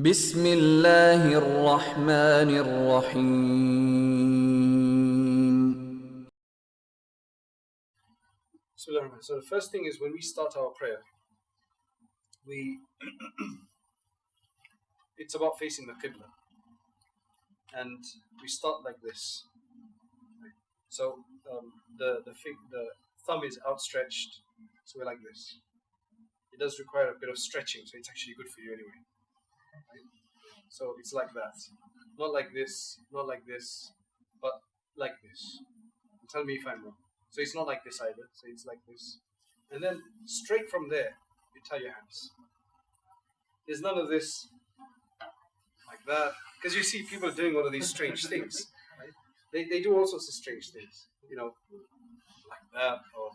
بسم الله الرحمن الرحيم. So the first thing is when we start our prayer, it's about facing the qibla, and we start like this. So the thumb is outstretched, so we're like this. It does require a bit of stretching, so it's actually good for you anyway. Right? So it's like that, not like this, not like this, but like this. Tell me if I'm wrong. So it's not like this either, so it's like this. And then straight from there, you tie your hands. There's none of this like that, because you see people doing all of these strange things. Right? They do all sorts of strange things, like that, or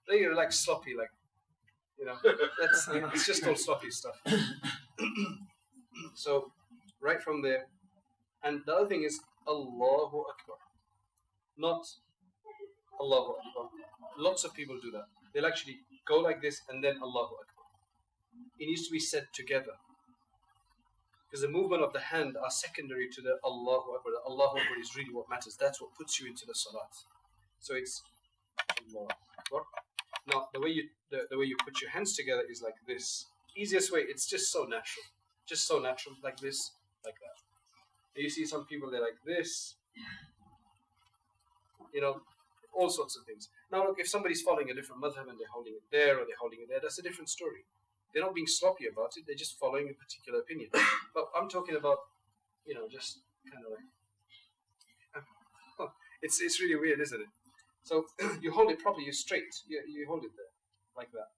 they're like sloppy, like, it's just all sloppy stuff. So right from there, and the other thing is Allahu Akbar, not Allahu Akbar. Lots of people do that. They'll actually go like this and then Allahu Akbar. It needs to be said together, because the movement of the hand are secondary to the Allahu Akbar. The Allahu Akbar is really what matters. That's what puts you into the Salat. So it's Allahu Akbar. Now the way you put your hands together is like this. Easiest way. It's just so natural. Just so natural, like this, like that. And you see some people, they're like this. All sorts of things. Now look, if somebody's following a different madhab and they're holding it there or they're holding it there, that's a different story. They're not being sloppy about it, they're just following a particular opinion. But I'm talking about, just kind of like, it's really weird, isn't it? So you hold it properly, you're straight, you hold it there, like that.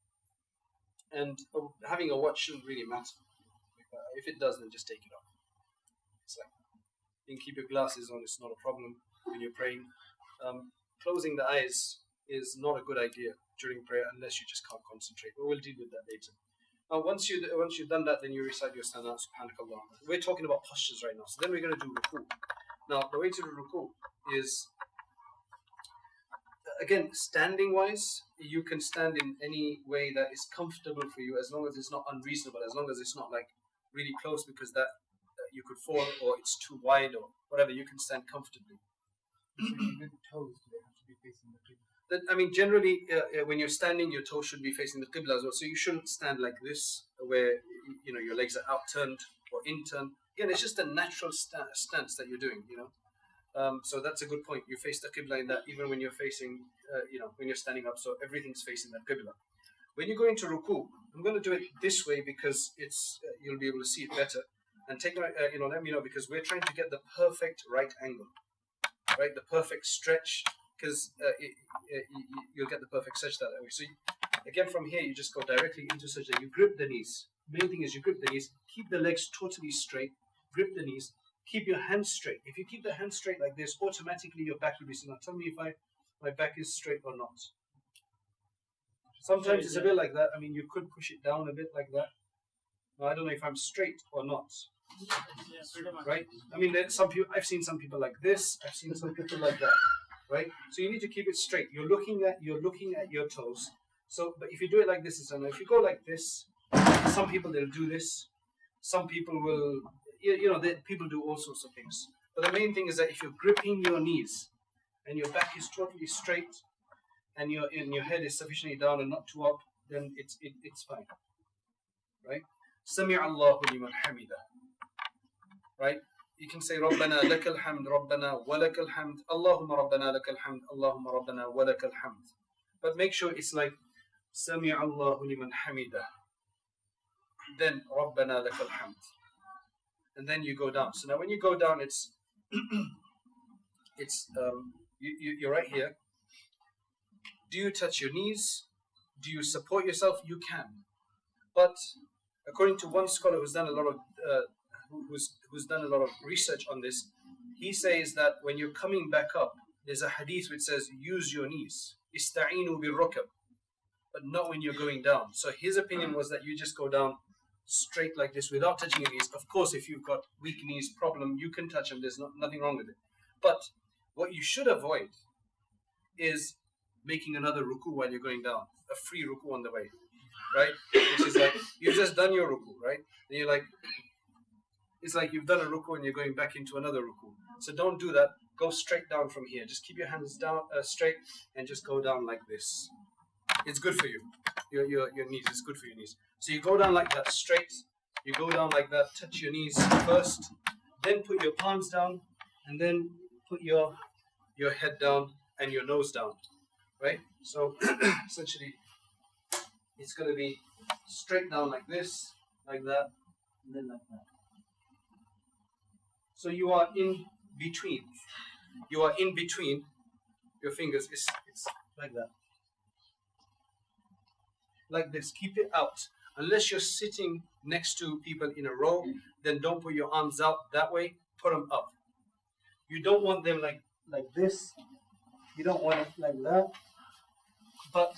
And having a watch shouldn't really matter. If it does, then just take it off. It's like, you can keep your glasses on, it's not a problem when you're praying. Closing the eyes is not a good idea during prayer unless you just can't concentrate. But we'll deal with that later. Now, once you've done that, then you recite your Salat, Subhanakallah. We're talking about postures right now. So then we're going to do ruku. Now, the way to do ruku is, again, standing-wise, you can stand in any way that is comfortable for you, as long as it's not unreasonable, as long as it's not like really close because that you could fall, or it's too wide, or whatever. You can stand comfortably. With toes, do they have to be facing the qibla? Generally, when you're standing, your toes should be facing the qibla as well. So you shouldn't stand like this, where your legs are outturned or inturned. Again, it's just a natural stance that you're doing. So that's a good point. You face the qibla in that, even when you're facing, when you're standing up. So everything's facing that qibla. When you go into ruku, I'm going to do it this way because it's you'll be able to see it better. And take let me know, because we're trying to get the perfect right angle. Right, the perfect stretch, because you'll get the perfect stretch that way. So again, from here, you just go directly into sajda. You grip the knees. Main thing is you grip the knees. Keep the legs totally straight. Grip the knees. Keep your hands straight. If you keep the hands straight like this, automatically your back will be straight. Now tell me if my back is straight or not. Sometimes it's a bit like that. I mean, you could push it down a bit like that. Now I don't know if I'm straight or not. Right? I mean, I've seen some people like this. I've seen some people like that. Right? So you need to keep it straight. You're looking at your toes. So, but if you do it like this, it's enough. If you go like this, some people they'll do this. Some people will, people do all sorts of things. But the main thing is that if you're gripping your knees and your back is totally straight and your head is sufficiently down and not too up, then it's fine. Right? Sami Allahu liman hamida. Right? You can say Rabbana lakal hamd, Rabbana wa lakal hamd, Allahumma Rabbana lakal hamd, Allahumma Rabbana wa lakal hamd. But make sure it's like Sami Allahu liman hamida. Then Rabbana lakal hamd. And then you go down. So now when you go down, you're right here. Do you touch your knees? Do you support yourself? You can. But according to one scholar who's done a lot of research on this, he says that when you're coming back up, there's a hadith which says use your knees, ista'inu bil-rukab, but not when you're going down. So his opinion was that you just go down straight like this without touching your knees. Of course, if you've got weak knees problem, you can touch them. There's nothing wrong with it. But what you should avoid is making another ruku while you're going down, a free ruku on the way. right? Which is like, you've just done your ruku, right? And you're like, it's like you've done a ruku and you're going back into another ruku. So don't do that. Go straight down from here. Just keep your hands down straight and just go down like this. It's good for you. Your knees. It's good for your knees. So you go down like that straight. You go down like that. Touch your knees first. Then put your palms down, and then put your head down and your nose down. Right. So essentially, it's going to be straight down like this, like that, and then like that. So you are in between. You are in between your fingers. It's like that. Like this. Keep it out. Unless you're sitting next to people in a row, then don't put your arms out that way. Put them up. You don't want them like this. You don't want it like that. But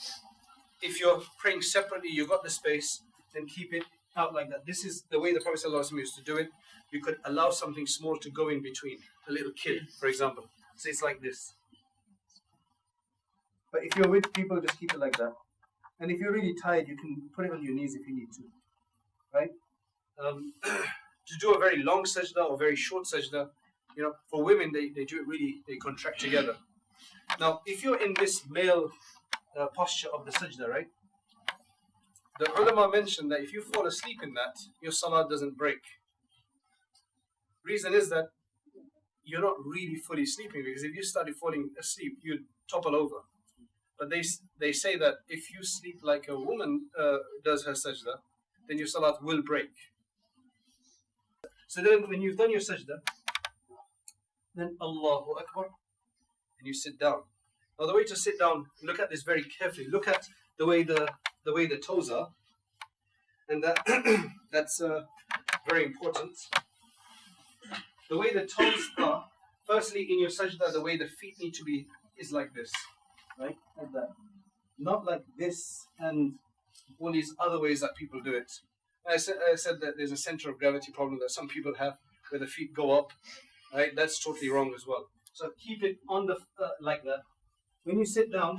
if you're praying separately, you got the space, then keep it out like that. This is the way the Prophet ﷺ used to do it. You could allow something small to go in between. A little kid, for example. So it's like this. But if you're with people, just keep it like that. And if you're really tired, you can put it on your knees if you need to. Right? To do a very long sajda or very short sajda, you know, for women, they do it really, they contract together. Now, if you're in this male posture of the sajda, right? The ulama mentioned that if you fall asleep in that, your salat doesn't break. Reason is that you're not really fully sleeping, because if you started falling asleep, you'd topple over. But they say that if you sleep like a woman does her sajda, then your salat will break. So then when you've done your sajda, then Allahu Akbar, and you sit down. Now the way to sit down, look at this very carefully. Look at the way the toes are, and that's very important. The way the toes are, firstly in your sajda, the way the feet need to be is like this, right? Like that. Not like this and all these other ways that people do it. I said that there's a center of gravity problem that some people have where the feet go up, right? That's totally wrong as well. So keep it on the like that. When you sit down,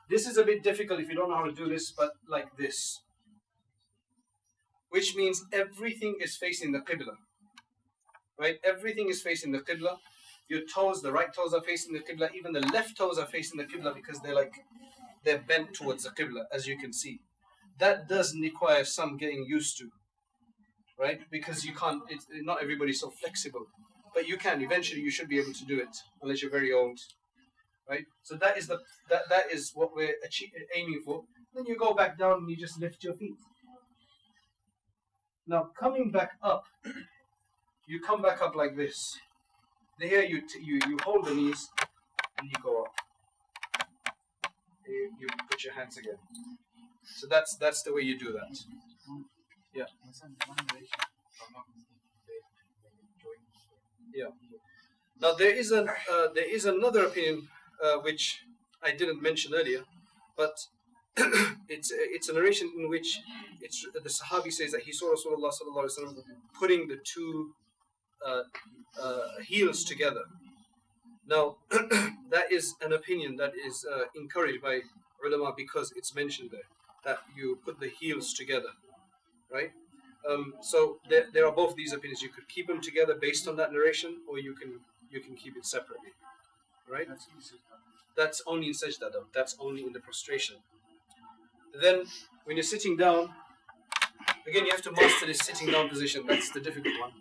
this is a bit difficult if you don't know how to do this, but like this. Which means everything is facing the qibla. Right? Everything is facing the qibla. Your toes, the right toes are facing the qibla. Even the left toes are facing the qibla because they're bent towards the qibla, as you can see. That does require some getting used to, right? Because you can't. Not everybody's so flexible, but you can. Eventually, you should be able to do it, unless you're very old, right? So that is what we're aiming for. Then you go back down and you just lift your feet. Now coming back up, you come back up like this. Here you hold the knees and you go up. You put your hands again. So that's the way you do that. Yeah. Yeah. Now there is another opinion which I didn't mention earlier, but it's a narration in which the Sahabi says that he saw Rasulullah sallallahu alaihi wasallam putting the two heels together. Now that is an opinion that is encouraged by ulama because it's mentioned there that you put the heels together, right? So there are both these opinions. You could keep them together based on that narration, or you can keep it separately, right? That's only in sajda though. That's only in the prostration. Then when you're sitting down, again you have to master this sitting down position. That's the difficult one.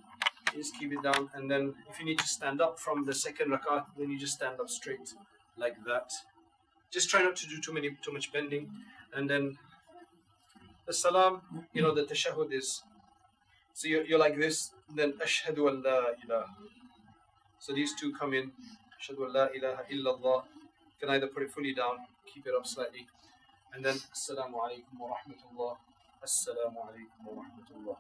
You just keep it down, and then if you need to stand up from the second rak'ah, then you just stand up straight like that. Just try not to do too much bending. And then the salam, the tashahhud is, so you're like this, then ashhadu an la ilaha. So these two come in, ashhadu an la ilaha illallah. You can either put it fully down, keep it up slightly, and then assalamu alaikum wa rahmatullah, assalamu alaikum wa rahmatullah.